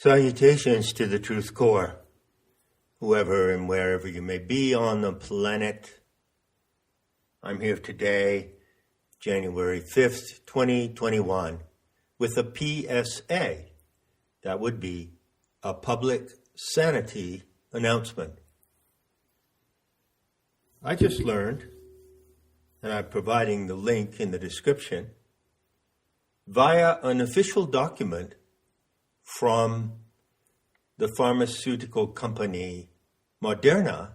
Salutations to the Truth Core, whoever and wherever you may be on the planet. I'm here today, January 5th, 2021, with a PSA. That would be a public sanity announcement. I just learned, and I'm providing the link in the description, via an official document from the pharmaceutical company Moderna,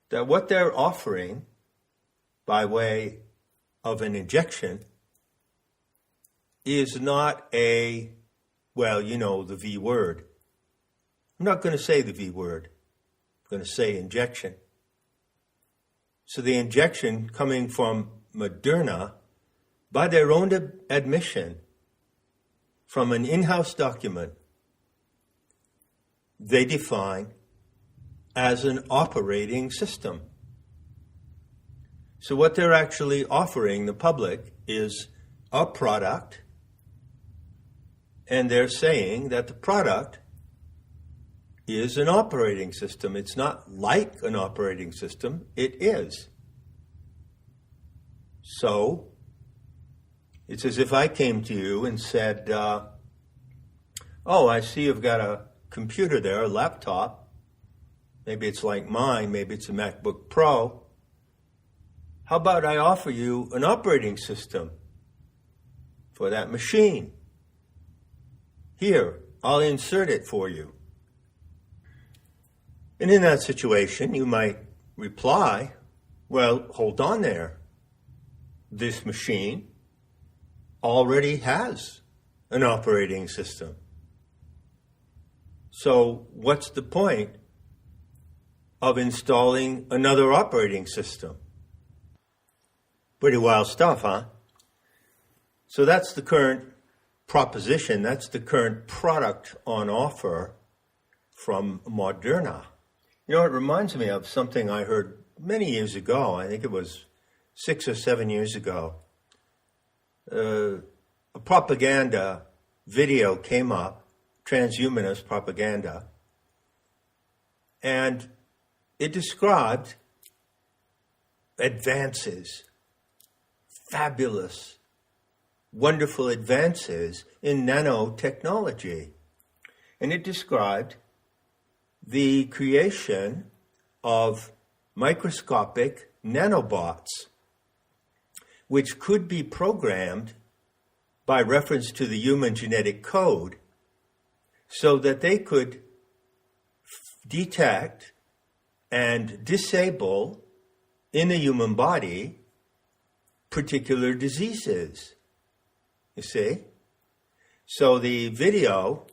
that what they're offering by way of an injection is not the V word. I'm not going to say the V word. I'm going to say injection. So the injection coming from Moderna, by their own admission, from an in-house document, they define as an operating system. So what they're actually offering the public is a product, and they're saying that the product is an operating system. It's not like an operating system, it is. So it's as if I came to you and said, I see you've got a computer there, a laptop. Maybe it's like mine, maybe it's a MacBook Pro. How about I offer you an operating system for that machine? Here, I'll insert it for you. And in that situation, you might reply, well, hold on there. This machine already has an operating system. So what's the point of installing another operating system? Pretty wild stuff, huh? So that's the current proposition. That's the current product on offer from Moderna. You know, it reminds me of something I heard many years ago. I think it was 6 or 7 years ago. A propaganda video came up, transhumanist propaganda, and it described advances, fabulous, wonderful advances in nanotechnology. And it described the creation of microscopic nanobots, which could be programmed by reference to the human genetic code so that they could detect and disable in the human body particular diseases. You see? So the video,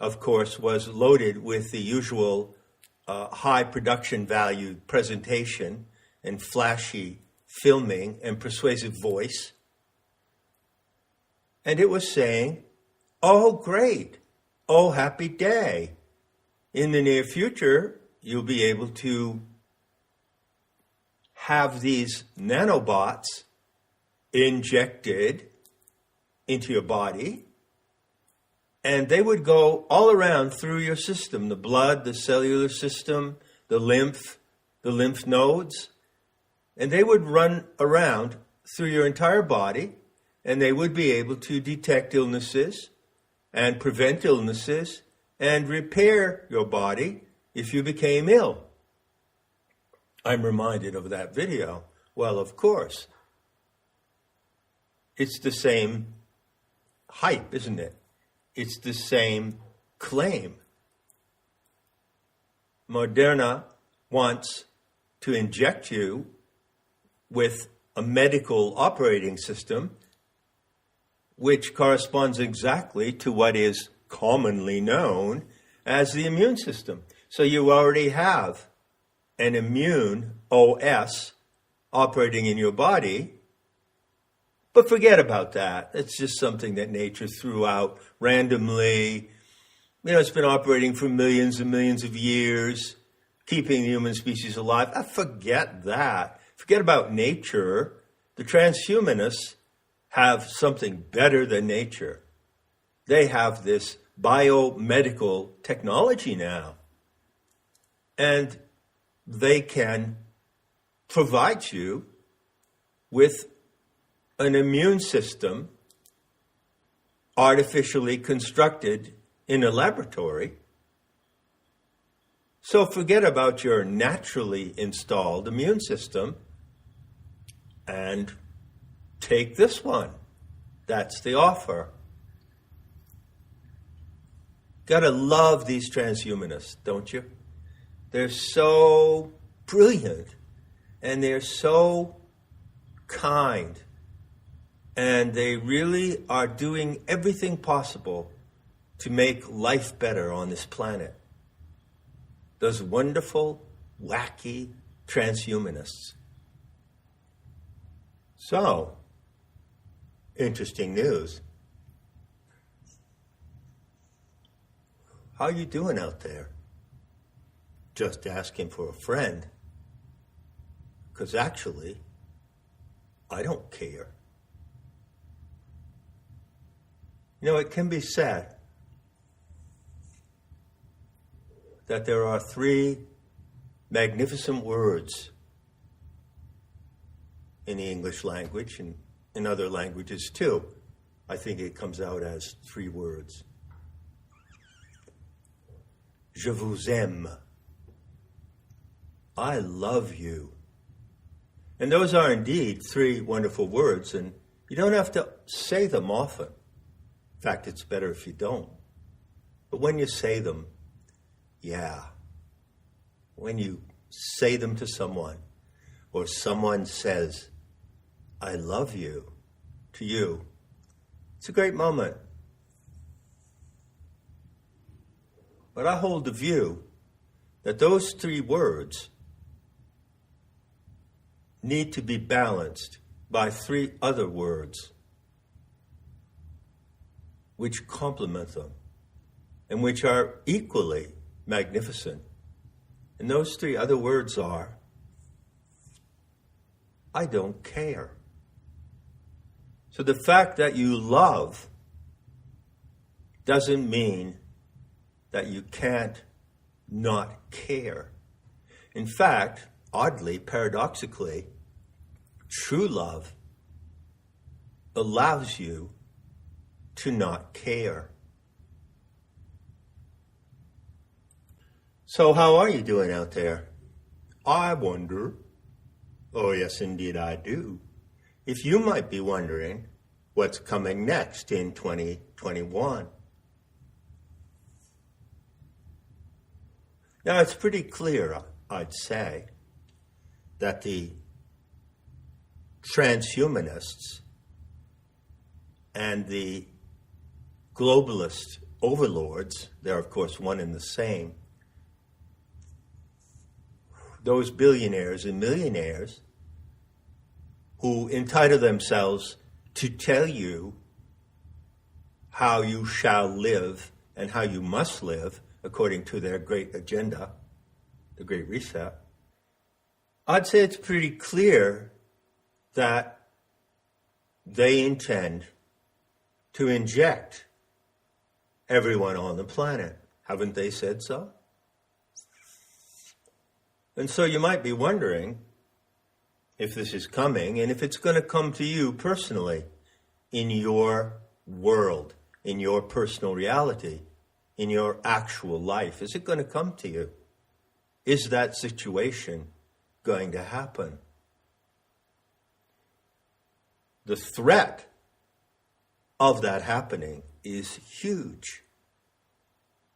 of course, was loaded with the usual high production value presentation and flashy filming and persuasive voice. And it was saying, oh, great. Oh, happy day. In the near future, you'll be able to have these nanobots injected into your body, and they would go all around through your system, the blood, the cellular system, the lymph nodes, and they would run around through your entire body, and they would be able to detect illnesses and prevent illnesses and repair your body if you became ill. I'm reminded of that video. Well, of course. It's the same hype, isn't it? It's the same claim. Moderna wants to inject you with a medical operating system which corresponds exactly to what is commonly known as the immune system. So you already have an immune OS operating in your body, but forget about that. It's just something that nature threw out randomly. You know, it's been operating for millions and millions of years, keeping the human species alive. Forget that. Forget about nature. The transhumanists have something better than nature. They have this biomedical technology now, and they can provide you with an immune system artificially constructed in a laboratory. So forget about your naturally installed immune system and take this one. That's the offer. Gotta love these transhumanists, don't you? They're so brilliant and they're so kind, and they really are doing everything possible to make life better on this planet. Those wonderful, wacky transhumanists. So, interesting news. How you doing out there? Just asking for a friend. Because actually, I don't care. You know, it can be said that there are 3 magnificent words in the English language and in other languages too. I think it comes out as 3 words. Je vous aime. I love you. And those are indeed 3 wonderful words, and you don't have to say them often. In fact, it's better if you don't. But when you say them, when you say them to someone, or someone says, I love you, to you, it's a great moment. But I hold the view that those 3 words need to be balanced by 3 other words which complement them and which are equally magnificent. And those 3 other words are, I don't care. So the fact that you love doesn't mean that you can't not care. In fact, oddly, paradoxically, true love allows you to not care. So how are you doing out there? I wonder, oh yes indeed I do, if you might be wondering what's coming next in 2021. Now it's pretty clear, I'd say, that the transhumanists and the globalist overlords, they're of course one and the same, those billionaires and millionaires who entitle themselves to tell you how you shall live and how you must live according to their great agenda, the Great Reset, I'd say it's pretty clear that they intend to inject everyone on the planet. Haven't they said so? And so you might be wondering if this is coming and if it's going to come to you personally in your world, in your personal reality, in your actual life. Is it going to come to you? Is that situation going to happen? The threat of that happening is huge.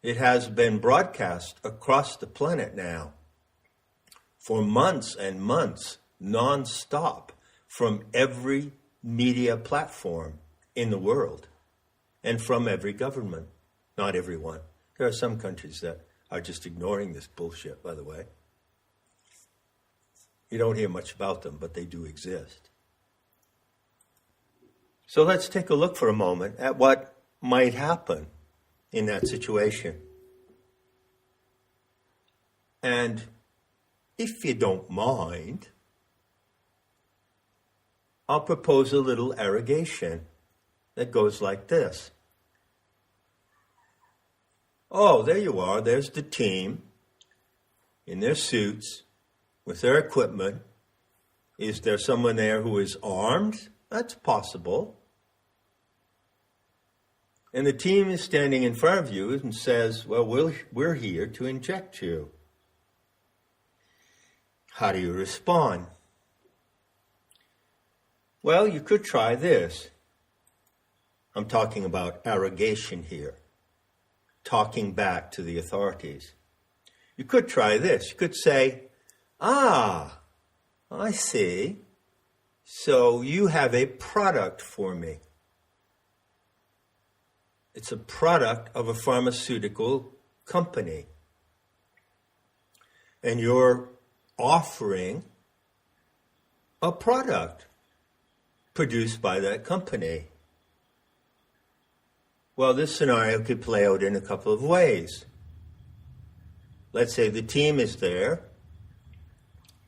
It has been broadcast across the planet now for months and months, non-stop, from every media platform in the world and from every government. Not everyone. There are some countries that are just ignoring this bullshit, by the way. You don't hear much about them, but they do exist. So let's take a look for a moment at what might happen in that situation. And if you don't mind, I'll propose a little irrigation that goes like this. Oh, there you are. There's the team in their suits with their equipment. Is there someone there who is armed? That's possible. And the team is standing in front of you and says, well, we're here to inject you. How do you respond? Well, you could try this. I'm talking about arrogation here, talking back to the authorities. You could try this. You could say, I see. So you have a product for me. It's a product of a pharmaceutical company. And you're offering a product produced by that company. Well, this scenario could play out in a couple of ways. Let's say the team is there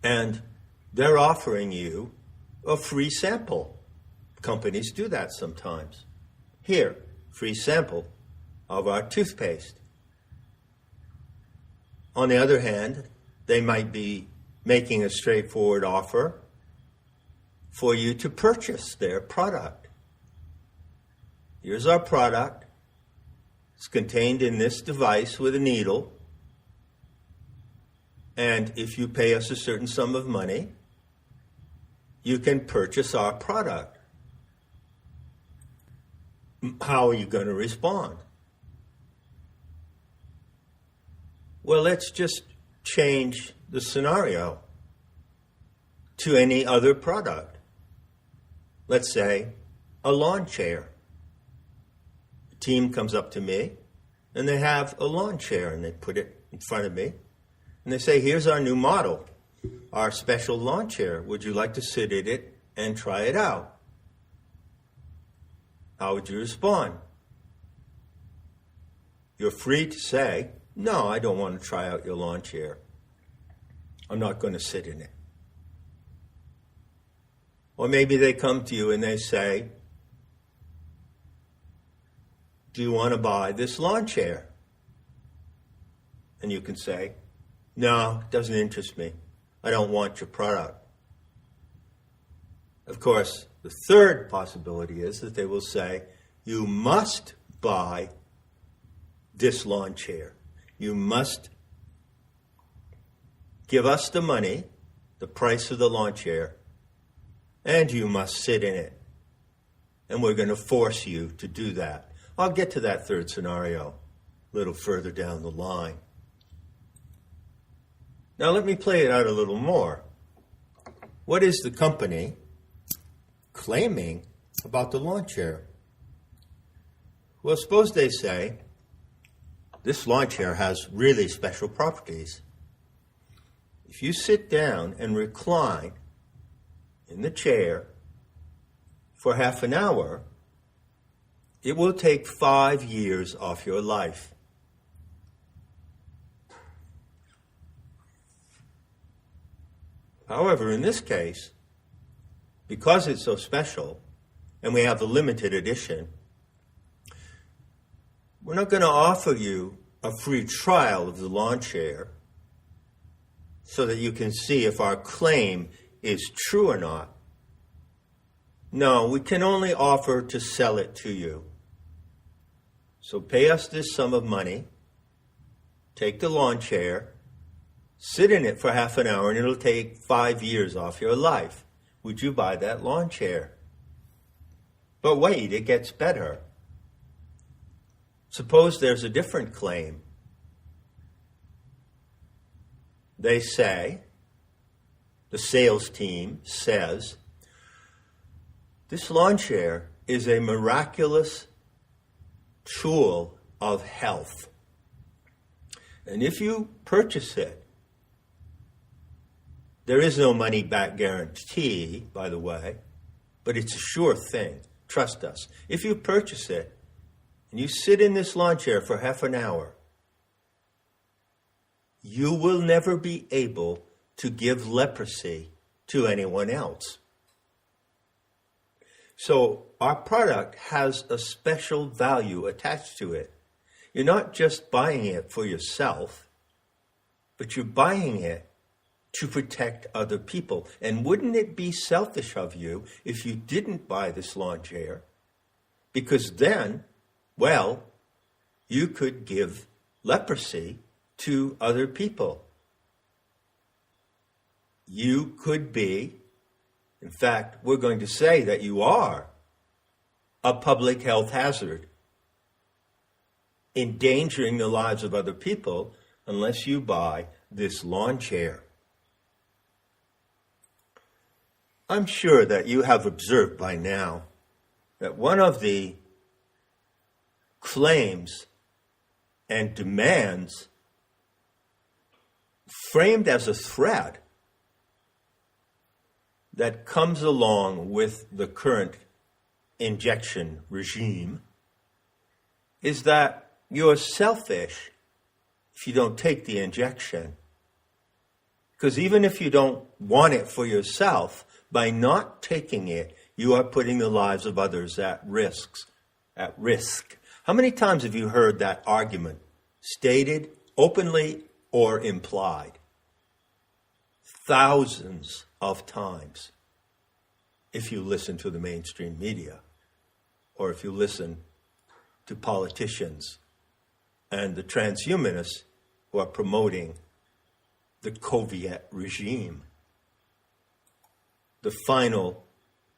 and they're offering you a free sample. Companies do that sometimes. Here, free sample of our toothpaste. On the other hand, they might be making a straightforward offer for you to purchase their product. Here's our product. It's contained in this device with a needle. And if you pay us a certain sum of money, you can purchase our product. How are you going to respond? Well, let's just change the scenario to any other product. Let's say a lawn chair. The team comes up to me and they have a lawn chair and they put it in front of me and they say, here's our new model, our special lawn chair. Would you like to sit in it and try it out? How would you respond? You're free to say, no, I don't want to try out your lawn chair. I'm not going to sit in it. Or maybe they come to you and they say, do you want to buy this lawn chair? And you can say, no, it doesn't interest me. I don't want your product. Of course, the third possibility is that they will say, you must buy this lawn chair. You must give us the money, the price of the lawn chair, and you must sit in it. And we're going to force you to do that. I'll get to that third scenario a little further down the line. Now let me play it out a little more. What is the company claiming about the lawn chair? Well, suppose they say, this lawn chair has really special properties. If you sit down and recline in the chair for half an hour, it will take 5 years off your life. However, in this case, because it's so special and we have the limited edition, we're not going to offer you a free trial of the lawn chair so that you can see if our claim is true or not. No, we can only offer to sell it to you. So pay us this sum of money, take the lawn chair, sit in it for half an hour, and it'll take 5 years off your life. Would you buy that lawn chair? But wait, it gets better. Suppose there's a different claim. They say, the sales team says, this lawn chair is a miraculous tool of health. And if you purchase it, there is no money back guarantee, by the way, but it's a sure thing. Trust us. If you purchase it and you sit in this lawn chair for half an hour, you will never be able to give leprosy to anyone else. So our product has a special value attached to it. you're not just buying it for yourself, but you're buying it to protect other people. And wouldn't it be selfish of you if you didn't buy this lawn chair? Because then, well, you could give leprosy to other people. You could be, in fact, we're going to say that you are a public health hazard, endangering the lives of other people unless you buy this lawn chair. I'm sure that you have observed by now that one of the claims and demands framed as a threat that comes along with the current injection regime is that you're selfish if you don't take the injection. Because even if you don't want it for yourself, by not taking it, you are putting the lives of others at risk. How many times have you heard that argument stated openly or implied? Thousands of times, if you listen to the mainstream media, or if you listen to politicians and the transhumanists who are promoting the Soviet regime, the final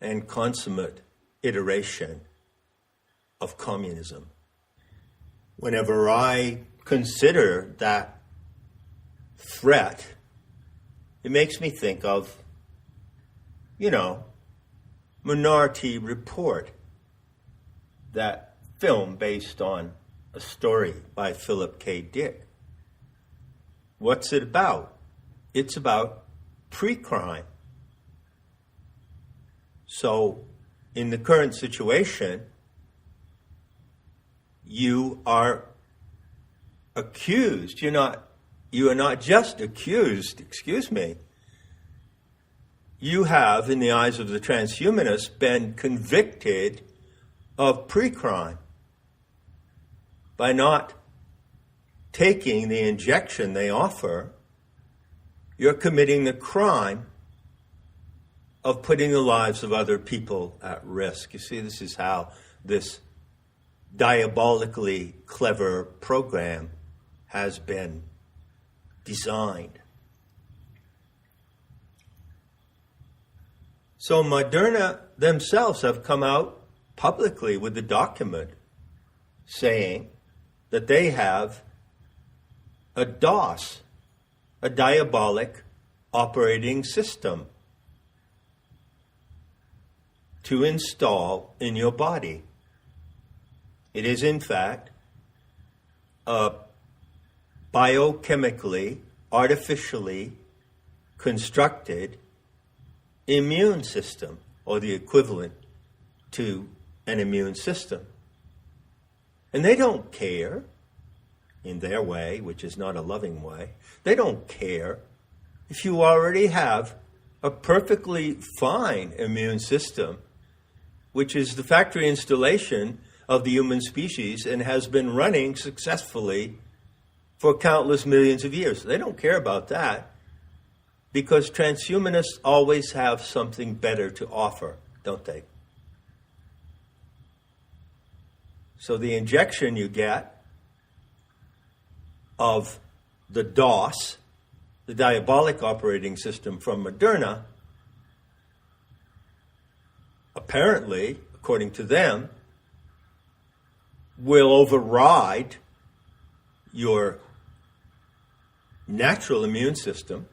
and consummate iteration of communism. Whenever I consider that threat, it makes me think of, Minority Report, that film based on a story by Philip K. Dick. What's it about? It's about pre-crime. So, in the current situation, you are accused. You are not just accused, You have, in the eyes of the transhumanists, been convicted of pre-crime by not taking the injection they offer. You're committing the crime of putting the lives of other people at risk. You see, this is how this diabolically clever program has been designed. So Moderna themselves have come out publicly with a document saying that they have a DOS, a diabolic operating system, to install in your body. It is, in fact, a biochemically, artificially constructed immune system, or the equivalent to an immune system. And they don't care, in their way, which is not a loving way, they don't care if you already have a perfectly fine immune system, which is the factory installation of the human species and has been running successfully for countless millions of years. They don't care about that, because transhumanists always have something better to offer, don't they? So the injection you get of the DOS, the diabolic operating system from Moderna, apparently, according to them, will override your natural immune system,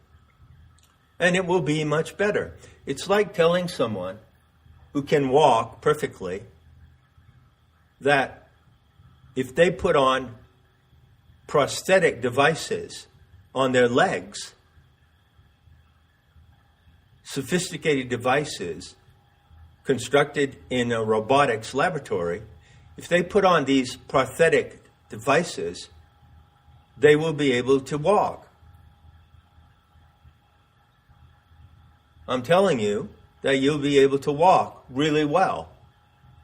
and it will be much better. It's like telling someone who can walk perfectly that if they put on prosthetic devices on their legs, sophisticated devices constructed in a robotics laboratory, if they put on these prosthetic devices, they will be able to walk. I'm telling you that you'll be able to walk really well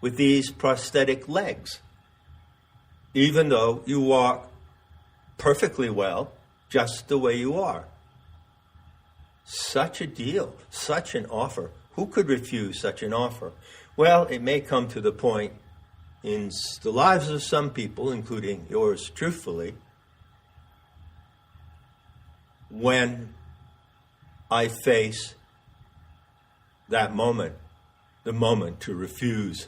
with these prosthetic legs. even though you walk perfectly well just the way you are. Such a deal, such an offer. Who could refuse such an offer? Well, it may come to the point in the lives of some people, including yours truthfully, when I face that moment, the moment to refuse.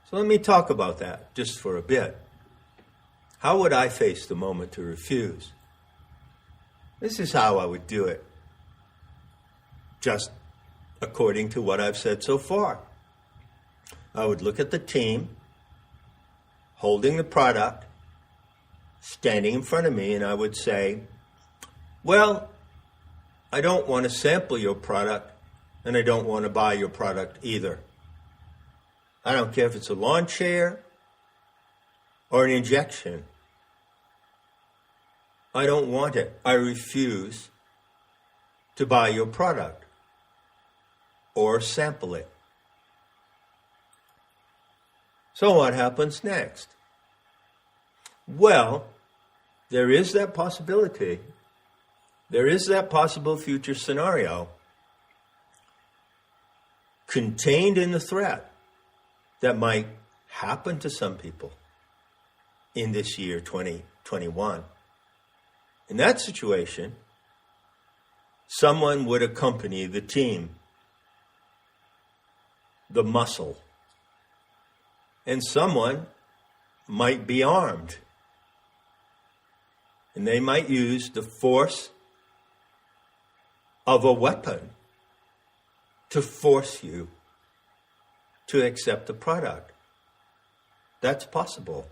So let me talk about that just for a bit. How would I face the moment to refuse? This is how I would do it, just according to what I've said so far. I would look at the team holding the product, standing in front of me, and I would say, well, I don't want to sample your product, and I don't want to buy your product either. I don't care if it's a lawn chair or an injection. I don't want it. I refuse to buy your product or sample it. So what happens next? Well, there is that possibility. There is that possible future scenario contained in the threat that might happen to some people in this year 2021. In that situation, someone would accompany the team, the muscle, and someone might be armed. And they might use the force of a weapon to force you to accept the product. That's possible.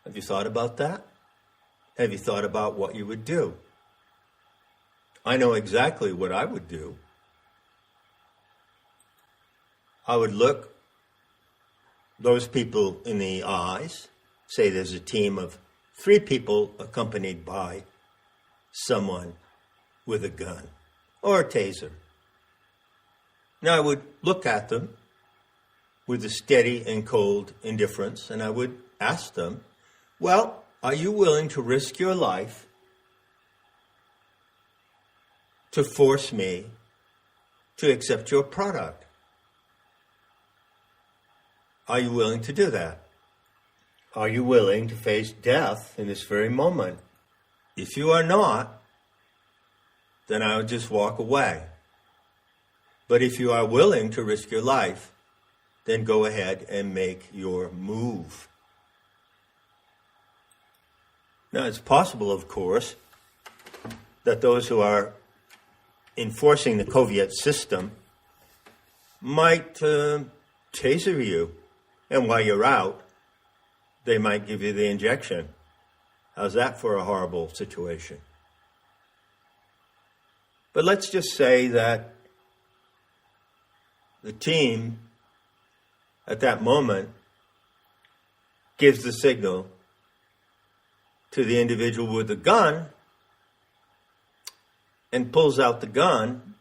Have you thought about that? Have you thought about what you would do? I know exactly what I would do. I would look those people in the eyes, say there's a team of 3 people accompanied by someone with a gun or a taser. Now I would look at them with a steady and cold indifference, and I would ask them, well, are you willing to risk your life to force me to accept your product? Are you willing to do that? Are you willing to face death in this very moment? If you are not, then I would just walk away. But if you are willing to risk your life, then go ahead and make your move. Now, it's possible, of course, that those who are enforcing the COVID system might taser you, and while you're out, they might give you the injection. How's that for a horrible situation? But let's just say that the team at that moment gives the signal to the individual with the gun and pulls out the gun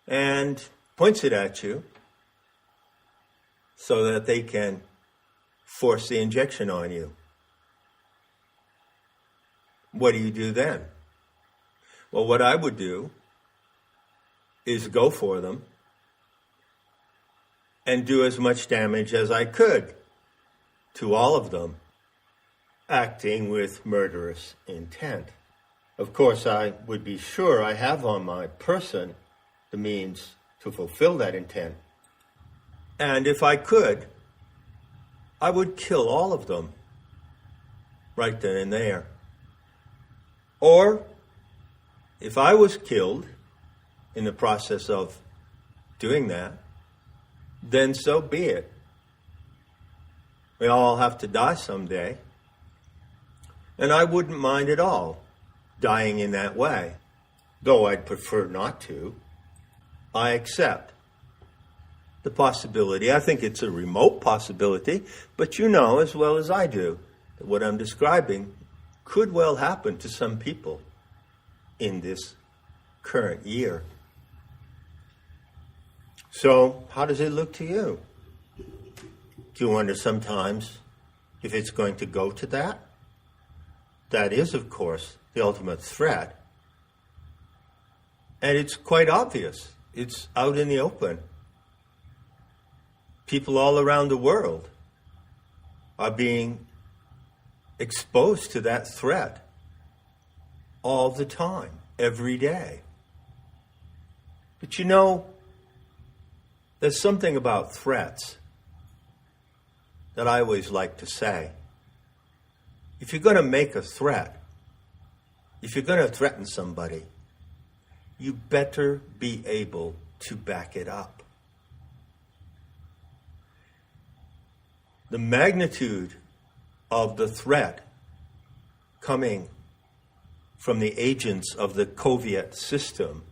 and points it at you so that they can force the injection on you. What do you do then? Well, what I would do is go for them and do as much damage as I could to all of them, acting with murderous intent. Of course, I would be sure I have on my person the means to fulfill that intent. And if I could, I would kill all of them right then and there. Or, if I was killed in the process of doing that, then so be it. We all have to die someday. And I wouldn't mind at all dying in that way, though I'd prefer not to. I accept the possibility. I think it's a remote possibility, but you know as well as I do that what I'm describing could well happen to some people in this current year. So, how does it look to you? Do you wonder sometimes if it's going to go to that? That is, of course, the ultimate threat. And it's quite obvious. It's out in the open. People all around the world are being exposed to that threat all the time, every day. But you know, there's something about threats that I always like to say. If you're going to make a threat, if you're going to threaten somebody, you better be able to back it up. The magnitude of the threat coming from the agents of the Soviet system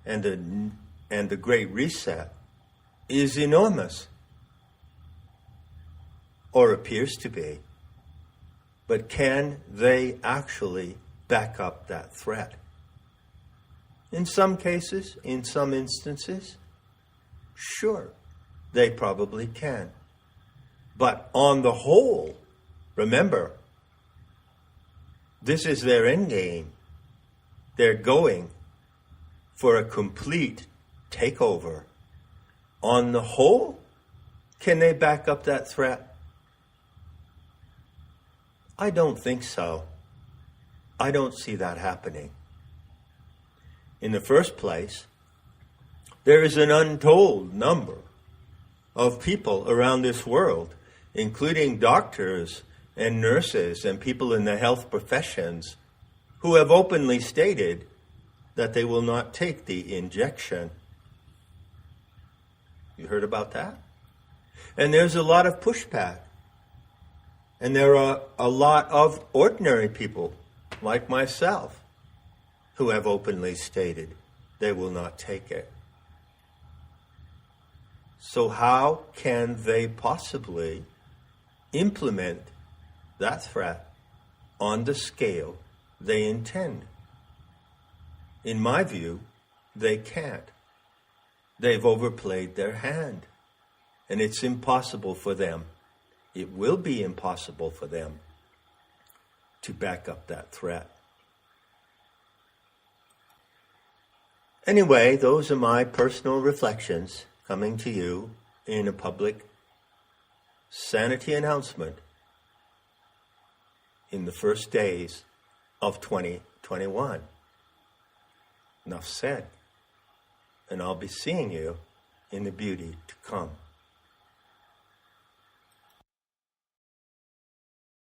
and the Great Reset is enormous, or appears to be. But can they actually back up that threat? In some cases, in some instances, sure, they probably can. But on the whole, remember, this is their end game. They're going for a complete takeover. On the whole, can they back up that threat? I don't think so. I don't see that happening. In the first place, there is an untold number of people around this world, including doctors and nurses and people in the health professions, who have openly stated that they will not take the injection. You heard about that? And there's a lot of pushback. And there are a lot of ordinary people, like myself, who have openly stated they will not take it. So how can they possibly implement that threat on the scale they intend? In my view, they can't. They've overplayed their hand, and it's impossible for them. It will be impossible for them to back up that threat. Anyway, those are my personal reflections coming to you in a public sanity announcement in the first days of 2021. Enough said. And I'll be seeing you in the beauty to come.